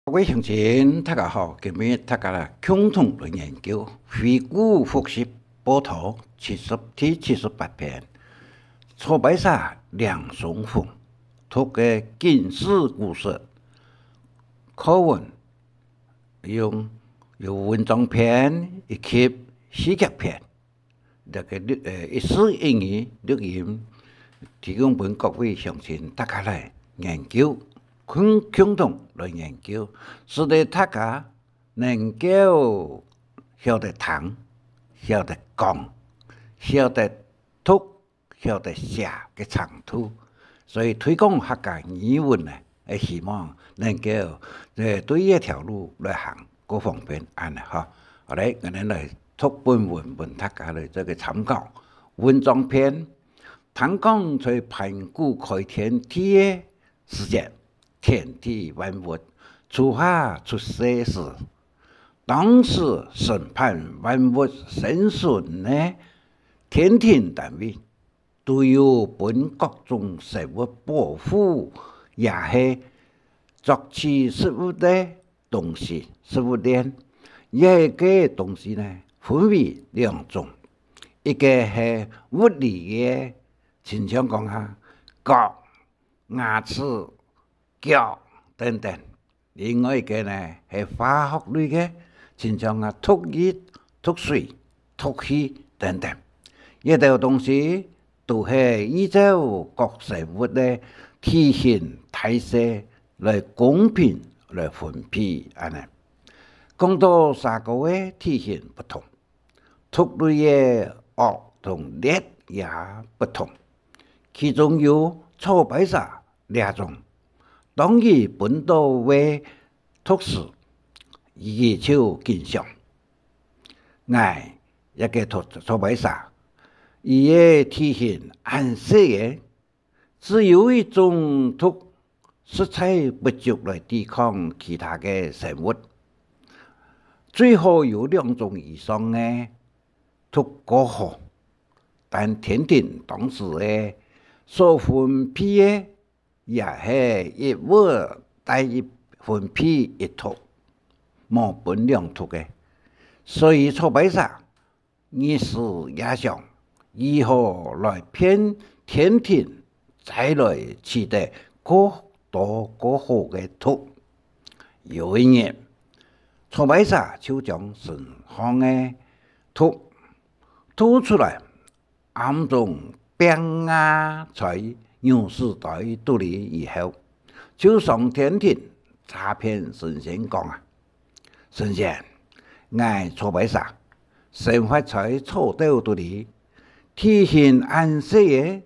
各位乡亲，大家好，今日大家来共同来研究回顾复习波头第78篇，错白沙两松凤，读嘅近史故事，课文用文章篇以及诗集篇，一丝一语录音，提供俾各位乡亲大家来研究。共同来研究，使得大家能够晓得谈、晓得讲、晓得读、晓得写嘅长度，所以推广客家语文呢，希望能够对一条路来行，各方面安哈。好嘞，我哋来读本文，大家来这个参考。文章篇，谈讲在盘古开天地嘅时间。天地万物出发出世时，当时审判万物生存的天庭单位，都有本各种生物保护，也是作起食物的东西，食物链。这个东西呢，分为两种，一个是物理的，亲像讲下角、牙齿。胶等等，另外一个呢是化学类嘅，亲像脱热、脱水、脱气等等，一条东西都是依照各生物的体型、体色来公平来分配安尼。讲到三个嘅体型不同，脱类嘅恶同烈也不同，其中有草白沙两种。当伊本岛为特殊，伊就见上，爱一个草白沙，伊个体型暗色嘅，只有一种毒色彩不足来抵抗其他嘅生物，最好有两种以上嘅毒过好，但天庭当时嘅所分配嘅。也是一物带一分配一图，冇本两图嘅，所以错白沙意思也想如何来骗天庭，再来取得更多更好嘅图。有一年，错白沙就将身上嘅图吐出来，暗中变压在。牛时代独立以后，就上天庭诈骗神仙讲啊，神仙，爱错白沙，生活在草岛独立，体型暗色嘅，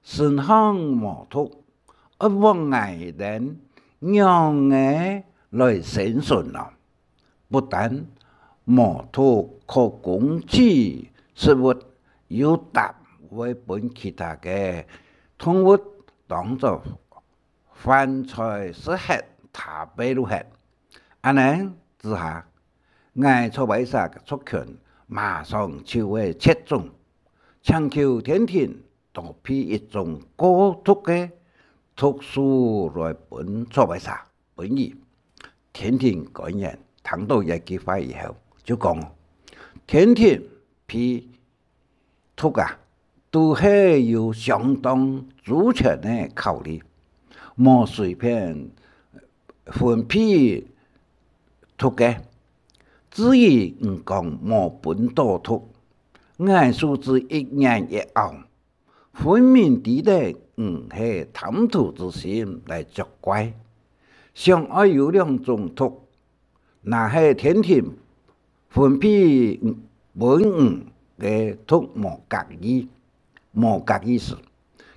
身上毛秃，往爱人让嘅来生存咯。不但毛秃可供给食物，有达为本其他嘅。动物当作饭菜是吃，他背路吃。安尼之下，爱错白沙嘅族群马上就会切中，强求天庭多批一种高毒嘅特殊来本错白沙本意。天庭官员听到一句话以后，就讲天庭批毒啊！都是有相当周全的考虑，莫随便分配图嘅。至于讲莫本多图，按数字一年一后，分明地带是贪图之心来作怪。相爱有两种图，那是天庭分配本嘅图莫隔意。冇格意思，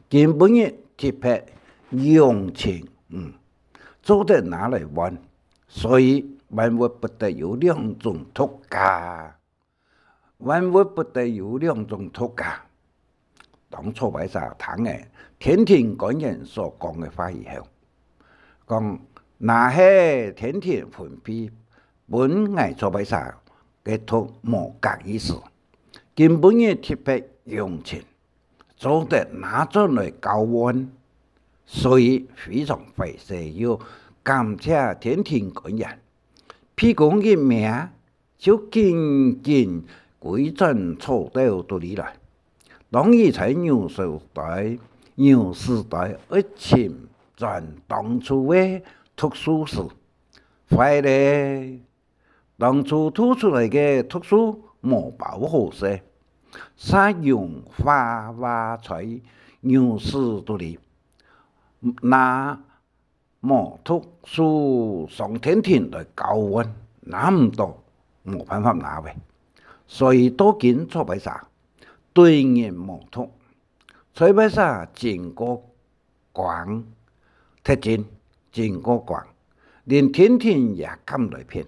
根本嘅特别用情，做得拿来玩，所以万物不得有两种图价，万物不得有两种图价。当错白沙听嘅天庭官员所讲嘅话以后，讲那是天庭分配本嚟错白沙嘅图冇格意思，根本嘅特别用情。做得拿出来交换，所以非常费事要感谢天庭官员，披公一名就紧紧归正初到都里来。当伊在牛时代一亲传当初的读书时，发现当初吐出来的读书无饱好势，使用花在牛市都里，拿毛读书上天庭来交换，拿唔到冇办法拿嘅，所以多见出版社对应毛读，出版社经过广特进，经过广，连天庭也敢来骗。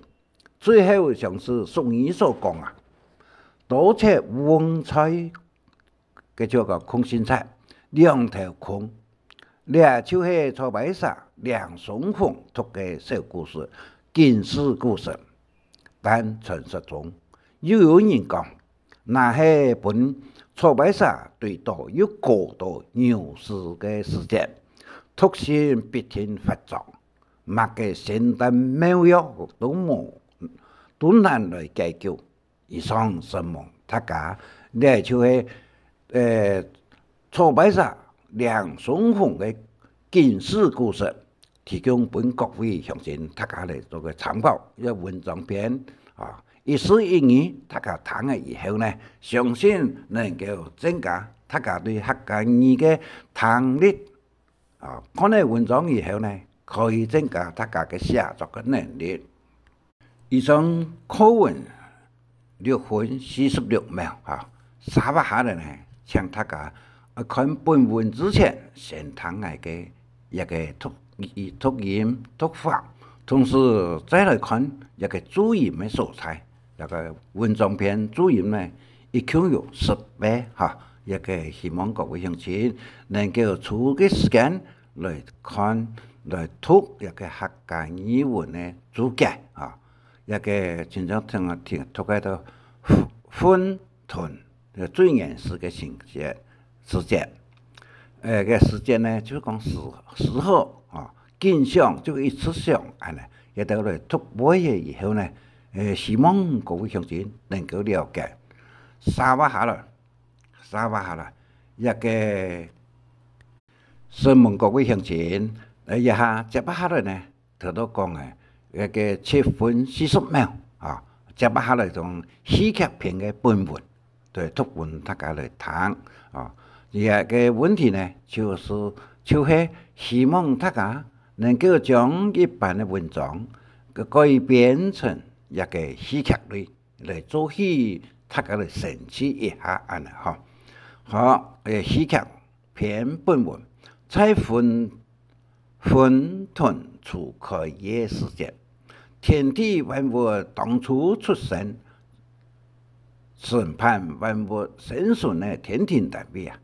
最后像是宋义所讲啊，多切文采，叫做个空心菜，两条空，俩就是出版社梁松凤读嘅小故事，警示故事。但传说中又有人讲，那是本出版社对到有过度牛市嘅事件，突然必天发作，乜嘅仙丹妙药都难来解决。以上什么大家，呢就是出版社梁松凤嘅警示故事，提供本各位乡亲大家嚟做个参考。一文章篇啊，一时一语，大家听了以后呢，相信能够增加大家对客家语嘅听力啊。看了文章以后呢，可以增加大家嘅写作嘅能力。以上课文6分46秒啊，沙巴下来呢，请大家看本文之前先听下嘅一个读音读法，同时再来看一个注音嘅素材。一个文章篇注音呢，一共有18哈，一个希望各位乡亲能够抽个时间来看来读一个客家语文嘅注解啊。一个经常听读喺度分屯最原始嘅时间，个时间呢，就是讲时候啊，景象就一直想安尼，一到来读背嘅以后呢，希望各位乡亲能够了解。沙巴下来，一个询问各位乡亲，一下接下来呢，头都讲嘅。一个7分40秒啊，接下来从戏剧片嘅本文，对读文大家来谈啊。一个问题呢，就是希望大家能够将一般的文章改编成一个戏剧类来做戏，大家来审视一下安尼哈。好，戏剧片本文再分屯出开业时间。天地万物当初出生，审判万物生存的天庭单位啊，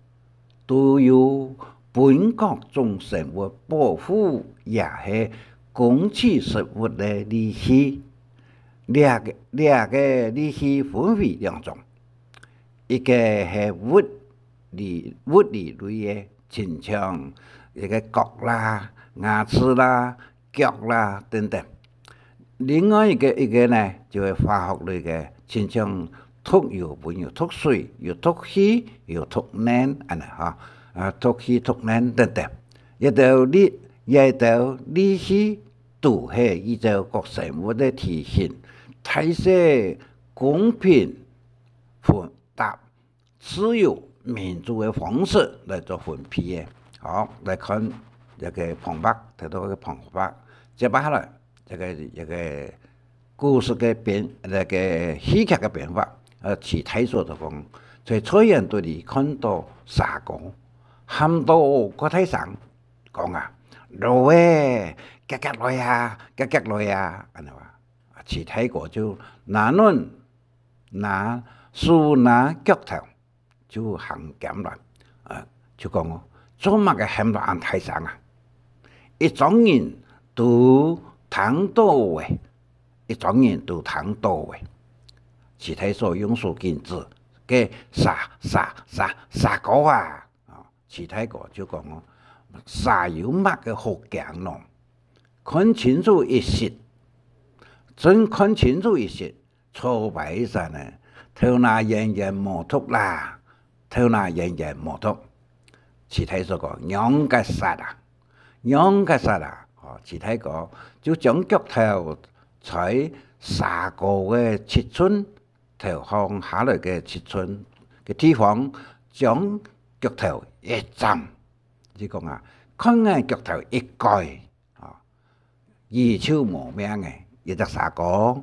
都有本国众生物保护，也是公器食物的利息。两个利息分为两种，一个是物理类的，亲像一个角啦、牙齿啦、脚啦等等。另外一个呢，就是化学类嘅，亲像脱油分有脱水、有脱气、有脱粘，安尼哈，脱气、脱粘等等。一道利息都系依照各生物的体型、体色、公平、混搭、自由、民主的方式来做分配嘅。好，来看一个旁白，睇到个旁白，接下来。一个故事嘅那个戏剧嘅变化，其太所就讲，在菜园堆里看到沙果，喊到個體上講啊，路誒，夾來啊，夾來啊，安尼話，其他個就拿輪拿樹拿腳頭就行減來，就講哦，做乜嘅喊到安太上啊？一種人都談到嘅，一種人都談到嘅，其他所用所禁止嘅沙果啊，其他個就講哦，沙有乜嘅好勁咯，看清楚一些，真看清楚一些，错白啥呢？头那人人莫脱啦，头那人人莫脱。其他说个仰个杀啦，仰个杀啦，其他个就将脚头在3個嘅尺寸頭向下來嘅尺寸嘅地方，將腳頭一站，即講啊，看嘅腳頭一蓋啊，二手無名嘅，一隻3個，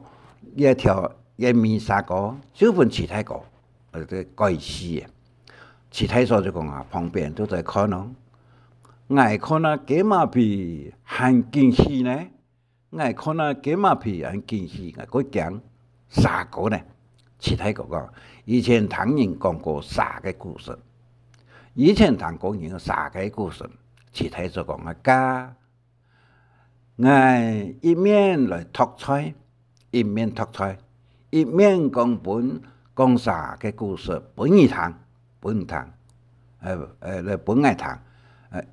一條一米3個，少份其他個，啲蓋死嘅，其他所就講啊，旁邊都在看咯。我看啊，幾嘛比很驚喜呢？我看啊，幾嘛比很驚喜，我講3個呢？其他嗰個以前聽人講過3個故事，以前聽過人3個故事，其他就講啊家，我一面來讀菜，一面讀菜，一面講3個故事，本一聽，本聽，來本愛聽。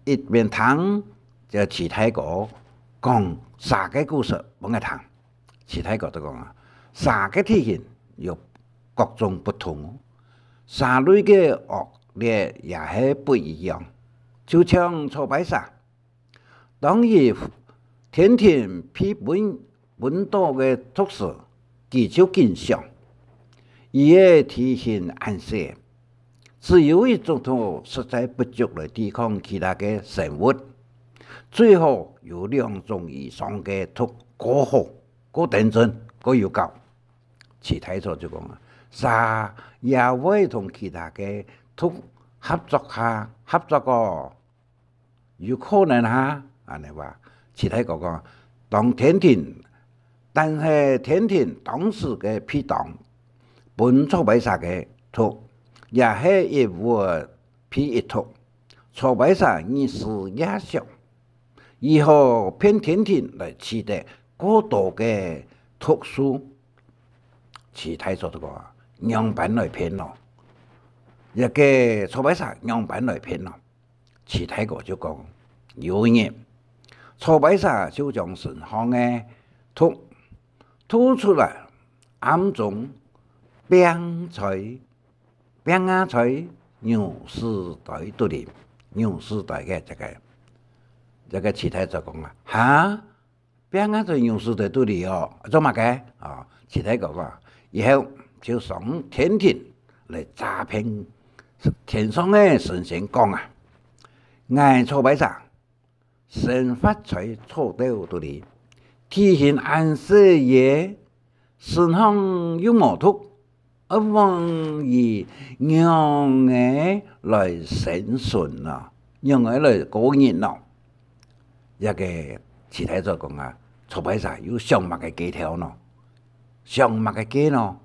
一邊聽就其他個講3個故事，本愛聽，其他個都講啊，3個體型有各種不同，3類嘅樂列也係不一樣。就像錯擺沙，當然天天批本多嘅讀書，技巧見上，伊嘅體型暗色。只有一種圖實在不足來抵抗其他嘅生物，最好有2種以上嘅圖過好、過認真、過有效。其他就講啊，3也會同其他嘅圖合作個，有可能嚇，安尼話。其他講當天天，但係天天當時嘅批檔，本錯擺沙嘅圖。也係一戶批一圖，錯擺沙意思也少，以後偏天天來取得過多嘅圖書，其他做得個樣板來編咯，一個錯擺沙樣板來編咯，其他個就講有嘢，錯擺沙就將順行嘅圖出來，暗中編在。邊個在牛時代度嚟？牛時代嘅這個其他就講啦，嚇邊個在牛時代度嚟哦？做乜嘅？啊，其他講話，以後就上天庭嚟詐騙天上嘅神仙講啊，嗌錯擺沙，神發財錯到度嚟，體型暗色嘢，身上有毛禿。往以讓嘅來生存咯，讓嘅來過日咯。一個其他就講啊，錯擺沙有上墨嘅技巧咯，上墨嘅技咯。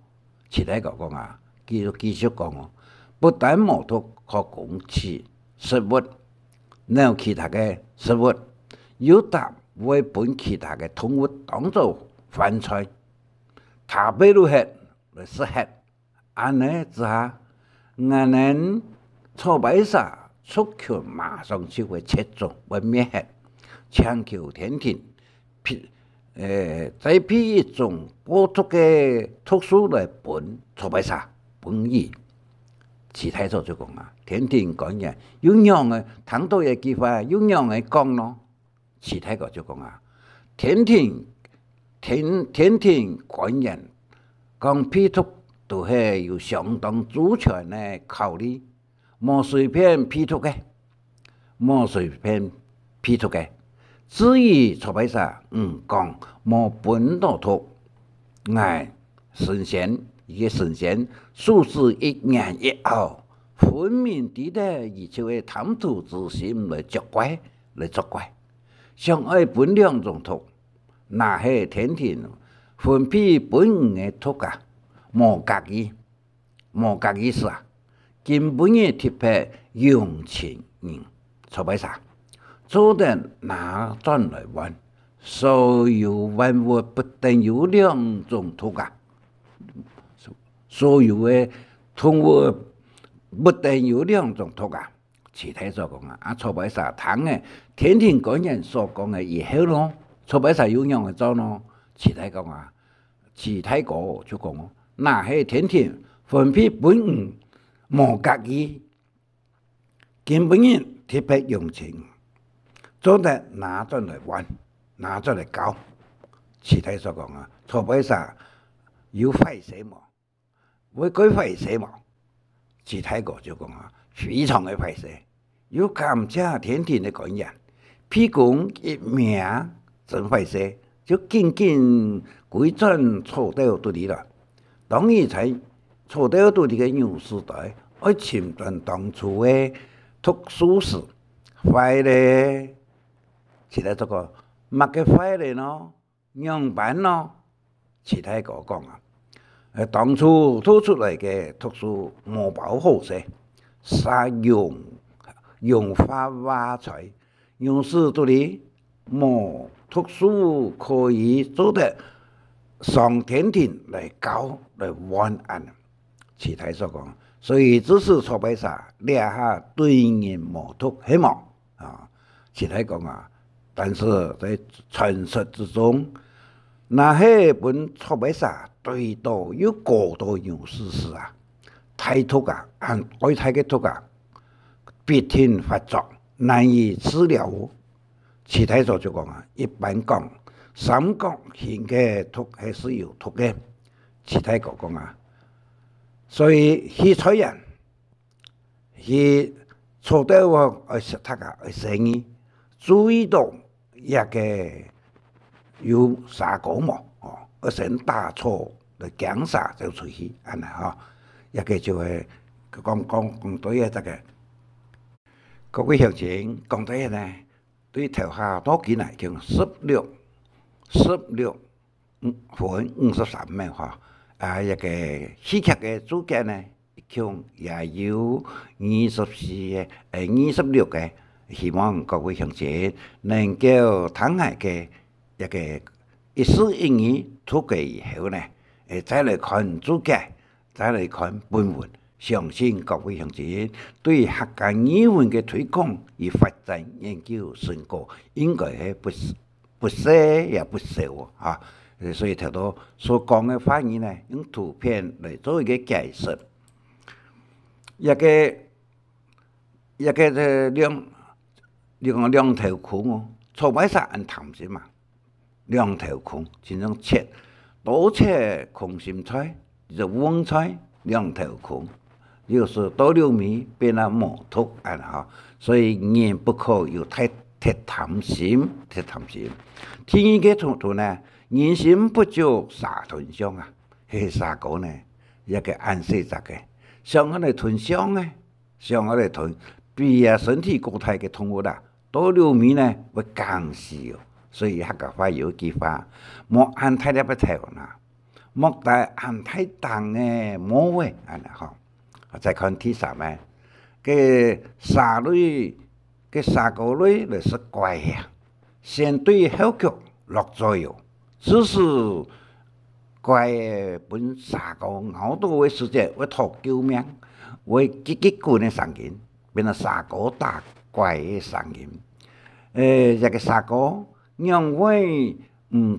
其他個講啊，繼續講哦，不但毛禿可講起食物，然後其他嘅食物有達會本其他嘅動物當做飯菜，他俾路吃來食吃。安尼之下，我哋錯擺沙出拳馬上就會切中，會滅hết，強求天庭再批一種過足嘅圖書來本錯擺沙本意。其他就講啊，天庭講嘢有樣嘅聽到嘅機會，有樣嘅講咯。其他個就講啊，天庭講人講批圖。都係有相當主權嘅考慮，冇隨便批圖嘅，冇隨便批圖嘅。至於錯擺沙講冇本道圖，嗌神仙一個神仙數字1年1後，分明地帶以就係貪圖之心來作怪，想愛本2種圖，那係天庭分批本嘅圖噶。冇格意思啊！根本嘅貼牌用錢人錯擺沙，做得拿轉來玩，所有萬物不但有2種圖噶，所有嘅動物不但有2種圖噶，其他所講啊，錯擺沙聽嘅天庭講人所講嘅以後咯，初摆煞有用的走呢？齐太讲啊，齐太国就讲，那些天庭分配本源无家己，根本人特别用情，做得拿出来玩，拿出来搞。齐太所讲啊，初摆煞有坏死无？会改坏死无？齐太国就讲啊，非常的坏死，有感谢天庭的感应，譬讲一命真坏死。就紧紧归转初代都里了。当然在初代都里嘅牛时代，爱侵占当初嘅特殊事，坏咧，其他这个乜嘅坏咧咯，样板咯，其他个讲啊，当初吐出来嘅特殊冇保好势，啥用法挖财，牛时都里冇。特殊可以做得上天庭来搞来玩案，其他所讲，所以只是初摆煞掠下对人无突希望啊，其他讲啊，但是在传说之中，那些本初摆煞对到有过多样事实啊，太突啊，按爱太嘅突啊，必天发作，难以治疗。其他所就讲啊，一般讲三角形嘅突系是有突嘅，其他个讲啊，所以去采人，去初代我识读啊，生意注意到一个有啥个冇哦，先打错来讲啥就出去，安尼吼，一个就系讲对嘅这个，各位乡亲讲对嘅呢。对头下多几年叫16分53秒哈，啊一个戏剧嘅主角呢，叫也有26个，希望各位乡亲能够睇下嘅一个一丝一语读嘅以后呢，再来看主角，再来看本文。相信各位乡亲对客家语文嘅推广与发展研究成果，应该系不少也不少啊！所以头度所讲嘅话语呢，用图片来做一个解释。一个两条裤哦，初摆煞按谈先嘛，两条裤，其中切多切空心菜，就黄菜两条裤。就是多6米变了毛突啊哈，所以人不可有太贪心，天意嘅图图呢，人心不足杀吞香啊，系啥个呢？一个暗示着嘅，上我哋吞香呢，上我哋吞，比啊身体固态嘅动物啦，多6米呢会更少，所以客家话有句话，莫按太粒不睇啦，莫大按太重嘅魔位啊哈。再看第3呢，嘅沙类嘅沙果类嚟是怪呀，先对后脚落作用，只是怪本沙果好多嘅时间会托救命，会结果嘅神经，变成沙果打怪嘅神经。一个沙果因为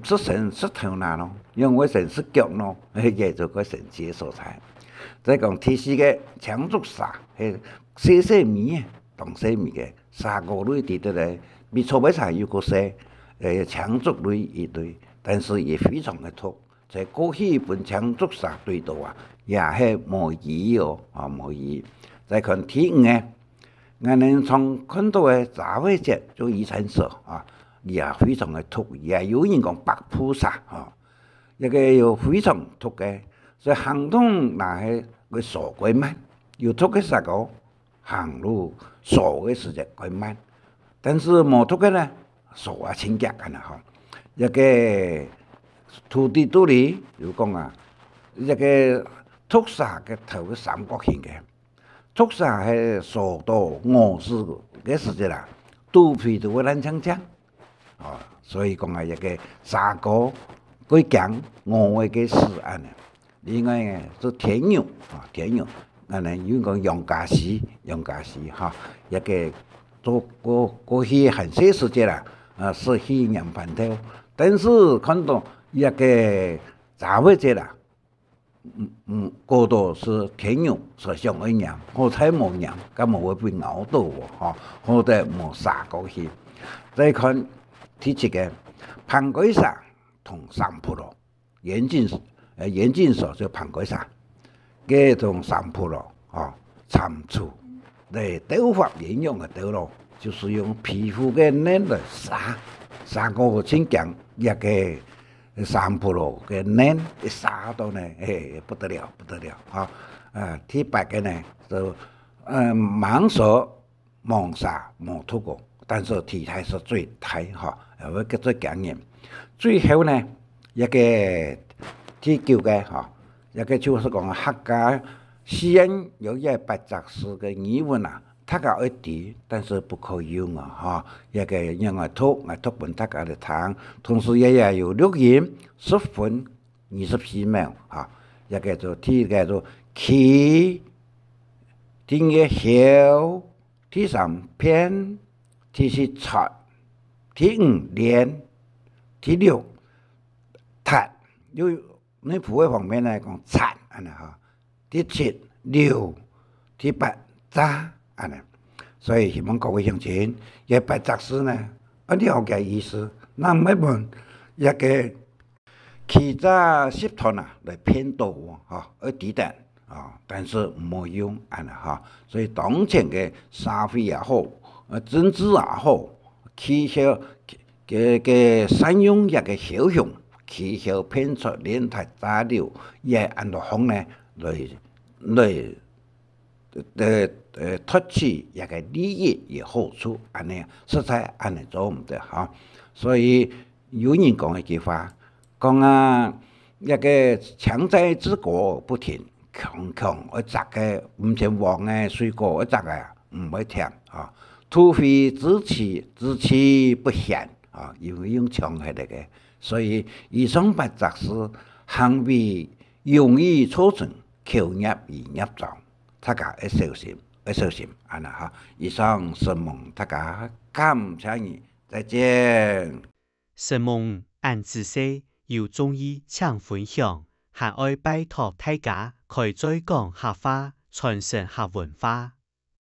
是神是头脑咯，因为神是脚咯，也就个神奇嘅所在。再讲第4个强竹沙系细米嘅，当细米嘅沙果类伫得嚟，比初摆沙有个细，强竹类一堆，但是也非常的突。在过去本强竹沙对到啊，也系无疑哦，无疑。再看第5个，我哋从看到嘅杂位节做遗产所啊，也非常的突，也有人讲白菩萨啊，一个又非常突嘅。所以行动那系佢傻鬼慢，要突嘅时候行路傻嘅时间鬼慢，但是冇突嘅呢，傻啊清洁嘅啦嗬。一个土地都里要讲啊，一个突沙嘅头嘅三角形嘅，突沙系傻到餓死嘅时节啦，肚皮都會爛鏘鏘，所以讲啊一个沙果佢講餓嘅事案啊。另外嘅做田牛啊，田牛，我哋要講楊家士哈，一個做過去很些時間啦，是去年飯頭。但是看到一个查某者啦，过度是天养所想的念，好彩无念，咁无会被熬到喎，好在无杀过去。再看第七个潘鬼山同三浦路，严禁所就潘鬼山，佢同三浦路参处嚟斗法沿用嘅道路，就是用皮肤嘅黏来杀过清强一个。三浦路嘅黏一杀到呢，不得了，第八个呢就蟒蛇蟒杀冇吐过，但是体态是最大會叫做經驗。最後呢一個第九個一個就是講客家西安有一白雜事嘅語文啊。大家愛知，但是不可用啊！一個讓我讀本大家嚟聽，同時也有錄音10分24秒一個就第個就起，第二曉，第三篇，第四出，第五連，第六ทั有你普嘅方面嚟講ทั第七六，第八扎。所以希望各位鄉親也白雜事呢，了解意思。那每本一個其他集團來騙到而抵擋但是冇用所以當前嘅社會也好，政治也好，氣候嘅善用一個小熊，氣候騙出連台炸料，也按照方呢來脱取一個利益與好處，安尼實在安尼做唔得所以有人講一句話，講一個強在治國不停，強而摘嘅唔像黃嘅水果而摘嘅唔會甜土匪之氣不顯因為用強係嚟嘅，所以以上八雜事行為容易造成口業而入狀。大家要小心，以上是夢，大家感謝你，再見。是夢按知識有中醫請分享，還愛拜託大家開再講客話，傳承客文化。